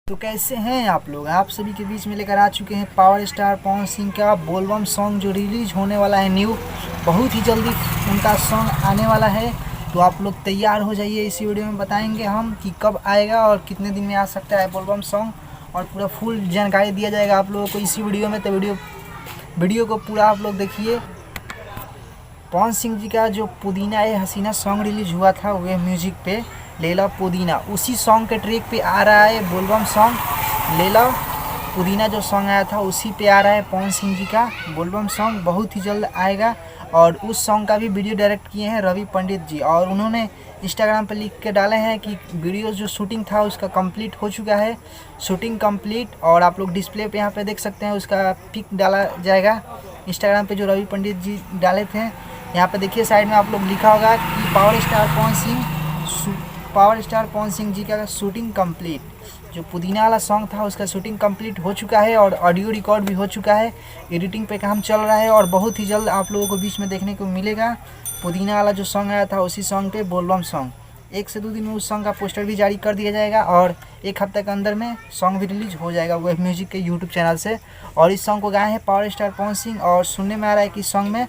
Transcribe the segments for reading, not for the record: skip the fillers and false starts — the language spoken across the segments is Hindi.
तो कैसे हैं आप लोग। आप सभी के बीच में लेकर आ चुके हैं पावर स्टार पवन सिंह का बोलबम सॉन्ग जो रिलीज होने वाला है न्यू। बहुत ही जल्दी उनका सॉन्ग आने वाला है, तो आप लोग तैयार हो जाइए। इसी वीडियो में बताएंगे हम कि कब आएगा और कितने दिन में आ सकता है बोलबम सॉन्ग, और पूरा फुल जानकारी दिया जाएगा आप लोगों को इसी वीडियो में। तो वीडियो को पूरा आप लोग देखिए। पवन सिंह जी का जो पुदीना ए हसीना सॉन्ग रिलीज हुआ था वे म्यूजिक पे लेला पुदीना, उसी सॉन्ग के ट्रैक पे आ रहा है बोलबम सॉन्ग। लेला पुदीना जो सॉन्ग आया था उसी पे आ रहा है पवन सिंह जी का बोलबम सॉन्ग। बहुत ही जल्द आएगा, और उस सॉन्ग का भी वीडियो डायरेक्ट किए हैं रवि पंडित जी, और उन्होंने इंस्टाग्राम पे लिख के डाले हैं कि वीडियो जो शूटिंग था उसका कंप्लीट हो चुका है, शूटिंग कंप्लीट। और आप लोग डिस्प्ले पे यहाँ पे देख सकते हैं, उसका पिक डाला जाएगा इंस्टाग्राम पे जो रवि पंडित जी डाले थे। यहाँ पे देखिए साइड में आप लोग लिखा होगा कि पावर स्टार पवन सिंह जी का शूटिंग कंप्लीट। जो पुदीना वाला सॉन्ग था उसका शूटिंग कंप्लीट हो चुका है, और ऑडियो रिकॉर्ड भी हो चुका है, एडिटिंग पे काम चल रहा है, और बहुत ही जल्द आप लोगों को बीच में देखने को मिलेगा पुदीना वाला जो सॉन्ग आया था उसी सॉन्ग पे बोलबम सॉन्ग। 1 से 2 दिन में उस सॉन्ग का पोस्टर भी जारी कर दिया जाएगा, और 1 हफ्ते के अंदर में सॉन्ग भी रिलीज हो जाएगा वेब म्यूजिक के यूट्यूब चैनल से। और इस सॉन्ग को गाए हैं पावर स्टार पवन सिंह, और सुनने में आ रहा है कि इस सॉन्ग में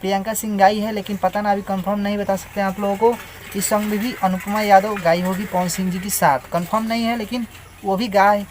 प्रियंका सिंह गाई है, लेकिन पता ना, अभी कंफर्म नहीं बता सकते हैं आप लोगों को। इस सॉन्ग में भी अनुपमा यादव गाई होगी पवन सिंह जी के साथ, कंफर्म नहीं है लेकिन वो भी गाए।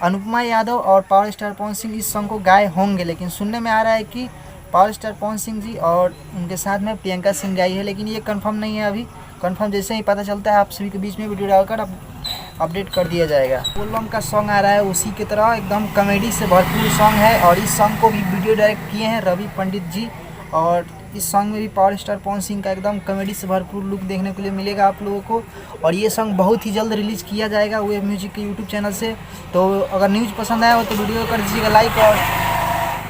अनुपमा यादव और पावर स्टार पवन सिंह इस सॉन्ग को गाए होंगे, लेकिन सुनने में आ रहा है कि पावर स्टार पवन सिंह जी और उनके साथ में प्रियंका सिंह गाई है, लेकिन ये कंफर्म नहीं है अभी। कंफर्म जैसे ही पता चलता है आप सभी के बीच में वीडियो डालकर अपडेट कर दिया जाएगा। बोलबम का सॉन्ग आ रहा है उसी की तरह एकदम कॉमेडी से भरपूर सॉन्ग है, और इस सॉन्ग को भी वीडियो डायरेक्ट किए हैं रवि पंडित जी। और इस सॉन्ग में भी पावर स्टार पवन सिंह का एकदम कॉमेडी से भरपूर लुक देखने के लिए मिलेगा आप लोगों को। और ये सॉन्ग बहुत ही जल्द रिलीज़ किया जाएगा वेब म्यूजिक के यूट्यूब चैनल से। तो अगर न्यूज़ पसंद आया हो तो वीडियो को कर दीजिएगा लाइक, और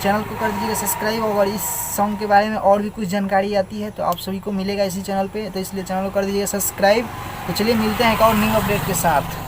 चैनल को कर दीजिएगा सब्सक्राइब। और इस सॉन्ग के बारे में और भी कुछ जानकारी आती है तो आप सभी को मिलेगा इसी चैनल पे, तो इसलिए चैनल को कर दीजिएगा सब्सक्राइब। तो चलिए मिलते हैं एक और न्यू अपडेट के साथ।